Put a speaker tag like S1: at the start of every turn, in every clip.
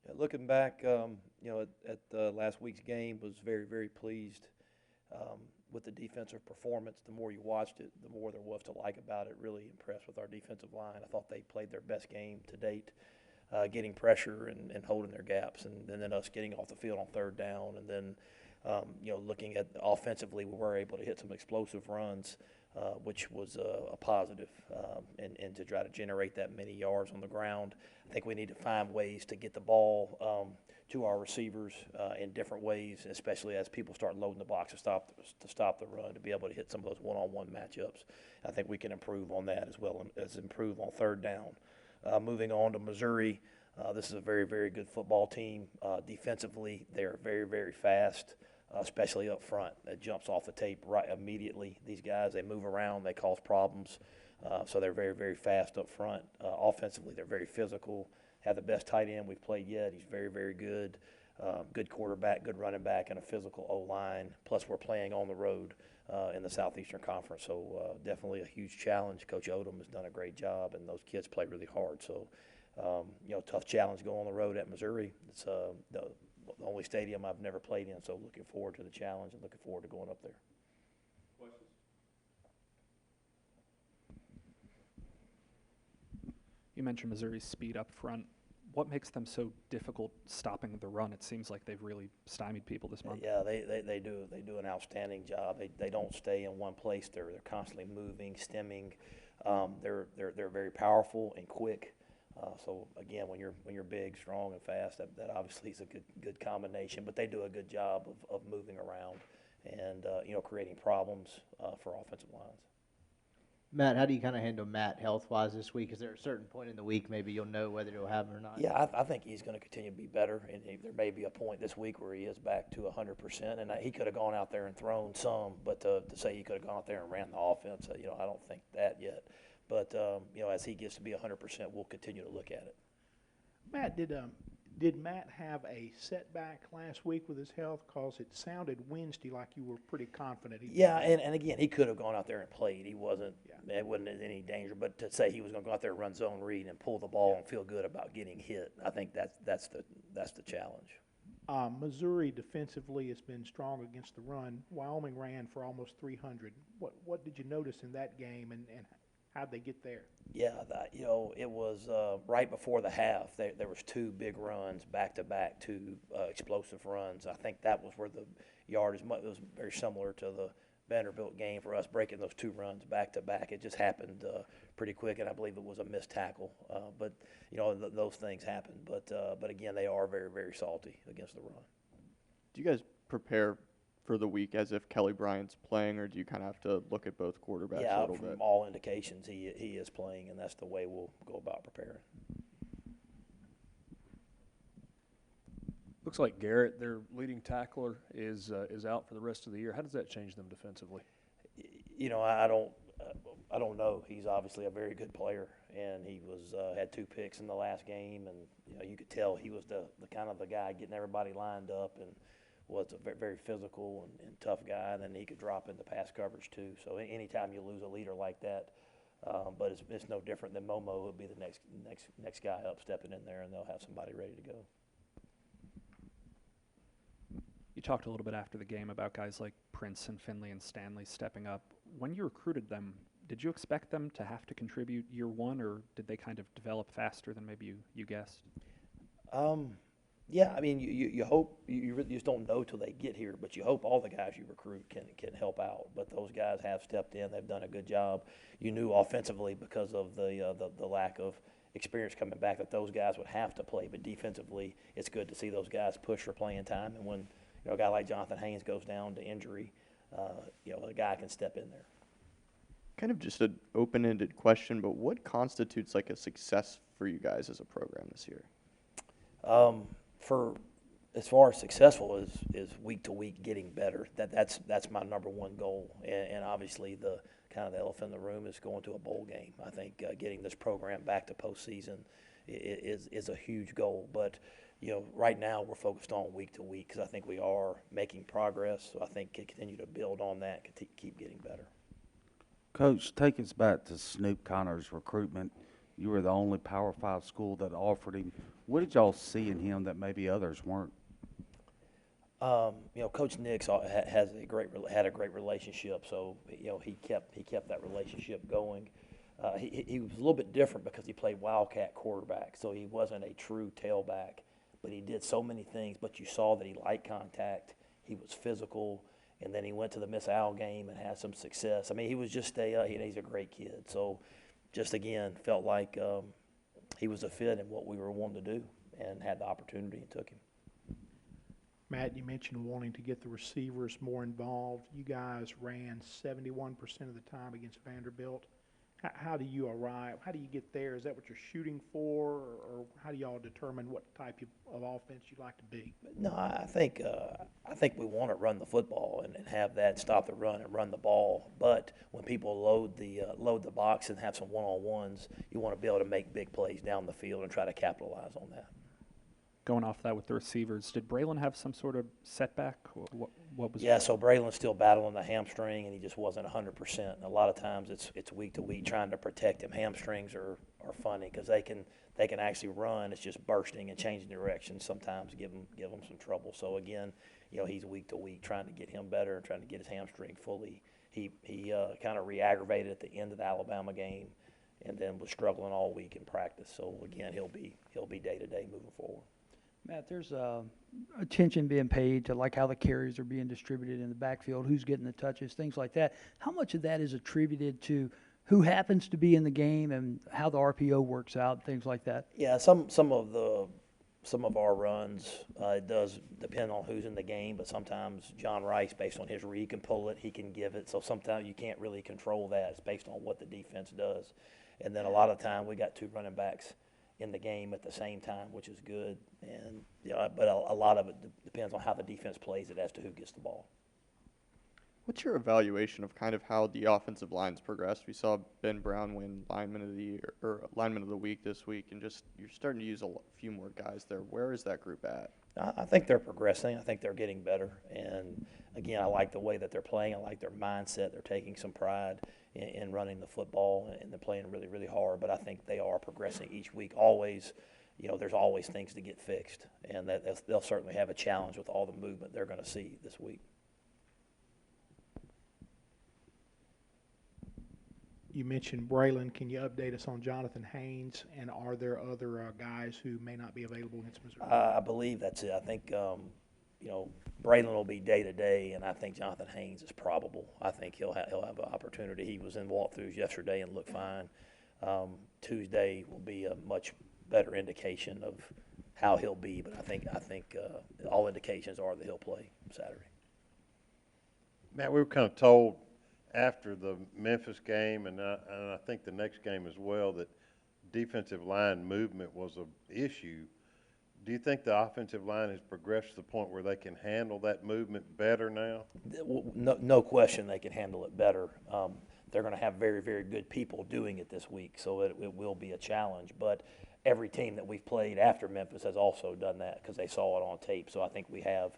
S1: Yeah, looking back, at last week's game, was very, very pleased with the defensive performance. The more you watched it, the more there was to like about it. Really impressed with our defensive line. I thought they played their best game to date, getting pressure and holding their gaps, and then us getting off the field on third down, and then looking at offensively, we were able to hit some explosive runs, which was a positive, and to try to generate that many yards on the ground. I think we need to find ways to get the ball to our receivers in different ways, especially as people start loading the box to stop the run, to be able to hit some of those one-on-one matchups. I think we can improve on that as well as improve on third down. Moving on to Missouri, this is a very, very good football team. Defensively, they're very, very fast, especially up front. That jumps off the tape right immediately. These guys, they move around, they cause problems. So they're very, very fast up front. Offensively, they're very physical. Have the best tight end we've played yet. He's very, very good. Good quarterback, good running back, and a physical O-line. Plus, we're playing on the road in the Southeastern Conference, so definitely a huge challenge. Coach Odom has done a great job, and those kids play really hard. So, tough challenge going on the road at Missouri. It's the only stadium I've never played in, so looking forward to the challenge and looking forward to going up there.
S2: You mentioned Missouri's speed up front. What makes them so difficult stopping the run? It seems like they've really stymied people this month.
S1: Yeah, they do. They do an outstanding job. They don't stay in one place. They're constantly moving, stemming. They're very powerful and quick. So again, when you're big, strong, and fast, that obviously is a good combination. But they do a good job of moving around and creating problems for offensive lines.
S3: Matt, how do you kind of handle Matt health-wise this week? Is there a certain point in the week maybe you'll know whether you'll have him or not?
S1: Yeah, I think he's going to continue to be better, and there may be a point this week where he is back to 100%. And he could have gone out there and thrown some, but to say he could have gone out there and ran the offense, I don't think that yet. But as he gets to be 100%, we'll continue to look at it.
S4: Matt, did Matt have a setback last week with his health? Because it sounded Wednesday like you were pretty confident.
S1: Yeah, and again, he could have gone out there and played. He wasn't. Yeah. It wasn't in any danger. But to say he was going to go out there and run zone read and pull the ball and feel good about getting hit, I think that's the challenge.
S4: Missouri defensively has been strong against the run. Wyoming ran for almost 300. What did you notice in that game, and how'd they get there?
S1: Yeah, it was right before the half. There was two big runs back to back, two explosive runs. I think that was where the yardage was very similar to the Vanderbilt game for us, breaking those two runs back to back. It just happened pretty quick, and I believe it was a missed tackle. But those things happen. But again, they are very, very salty against the run.
S5: Do you guys prepare for the week as if Kelly Bryant's playing, or do you kind of have to look at both quarterbacks a little bit?
S1: Yeah, from all indications, he is playing, and that's the way we'll go about preparing.
S6: Looks like Garrett, their leading tackler, is out for the rest of the year. How does that change them defensively?
S1: I don't know. He's obviously a very good player, and he had 2 picks in the last game, and you could tell he was the kind of the guy getting everybody lined up, and was a very, very physical and tough guy, and then he could drop into pass coverage too. So anytime you lose a leader like that, but it's no different than Momo would be the next guy up stepping in there, and they'll have somebody ready to go.
S2: You talked a little bit after the game about guys like Prince and Finley and Stanley stepping up. When you recruited them, did you expect them to have to contribute year one, or did they kind of develop faster than maybe you guessed?
S1: Yeah, I mean, you hope you really just don't know till they get here, but you hope all the guys you recruit can help out. But those guys have stepped in; they've done a good job. You knew offensively because of the lack of experience coming back that those guys would have to play. But defensively, it's good to see those guys push for playing time. And when a guy like Jonathan Haines goes down to injury, a guy can step in there.
S5: Kind of just an open-ended question, but what constitutes like a success for you guys as a program this year?
S1: For as far as successful is week to week getting better. That's my number one goal, and obviously the kind of the elephant in the room is going to a bowl game. I think getting this program back to postseason is a huge goal. But right now we're focused on week to week because I think we are making progress. So I think continue to build on that, keep getting better.
S7: Coach, take us back to Snoop Connor's recruitment. You were the only Power 5 school that offered him. What did y'all see in him that maybe others weren't?
S1: Coach Nix had a great relationship, so he kept that relationship going. He was a little bit different because he played wildcat quarterback, so he wasn't a true tailback, but he did so many things. But you saw that he liked contact. He was physical, and then he went to the Miss Al game and had some success. I mean, he was just he's a great kid. So, just again, felt like he was a fit in what we were wanting to do, and had the opportunity and took him.
S4: Matt, you mentioned wanting to get the receivers more involved. You guys ran 71% of the time against Vanderbilt. How do you arrive? How do you get there? Is that what you're shooting for, or how do y'all determine what type of offense you'd like to be?
S1: No, I think we want to run the football and have that stop the run and run the ball. But when people load the box and have some one-on-ones, you want to be able to make big plays down the field and try to capitalize on that.
S2: Going off that with the receivers, did Braylon have some sort of setback? What was?
S1: Yeah, so Braylon's still battling the hamstring, and he just wasn't 100%. And a lot of times it's week to week trying to protect him. Hamstrings are funny because they can actually run. It's just bursting and changing direction. Sometimes give him some trouble. So again, he's week to week trying to get him better and trying to get his hamstring fully. He kind of re-aggravated at the end of the Alabama game, and then was struggling all week in practice. So again, he'll be day to day moving forward.
S8: Matt, there's attention being paid to like how the carries are being distributed in the backfield, who's getting the touches, things like that. How much of that is attributed to who happens to be in the game and how the RPO works out, things like that?
S1: Yeah, some of our runs, it does depend on who's in the game, but sometimes John Rice, based on his read, can pull it, he can give it. So sometimes you can't really control that. It's based on what the defense does. And then a lot of time we got two running backs in the game at the same time, which is good. And but a lot of it depends on how the defense plays it as to who gets the ball.
S5: What's your evaluation of kind of how the offensive lines progressed? We saw Ben Brown win lineman of the year or lineman of the week this week, and just you're starting to use a few more guys there. Where is that group at?
S1: I think they're progressing. I think they're getting better. And again, I like the way that they're playing. I like their mindset. They're taking some pride in running the football, and they're playing really, really hard. But I think they are progressing each week. Always, there's always things to get fixed, and they'll certainly have a challenge with all the movement they're going to see this week.
S4: You mentioned Braylon. Can you update us on Jonathan Haines, and are there other guys who may not be available against Missouri?
S1: I believe that's it. I think, Braylon will be day to day, and I think Jonathan Haines is probable. I think he'll have an opportunity. He was in walkthroughs yesterday and looked fine. Tuesday will be a much better indication of how he'll be, but I think all indications are that he'll play Saturday.
S9: Matt, we were kind of told after the Memphis game, and I think the next game as well, that defensive line movement was an issue. Do you think the offensive line has progressed to the point where they can handle that movement better now?
S1: No question they can handle it better. They're going to have very, very good people doing it this week, so it will be a challenge. But every team that we've played after Memphis has also done that because they saw it on tape. So I think we have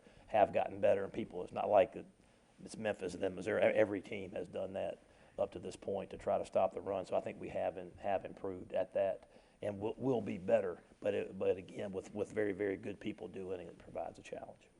S1: gotten better, and people, it's not like it's Memphis and then Missouri. Every team has done that up to this point to try to stop the run. So I think we have improved at that, and we'll be better. But again, with very, very good people doing it, it provides a challenge.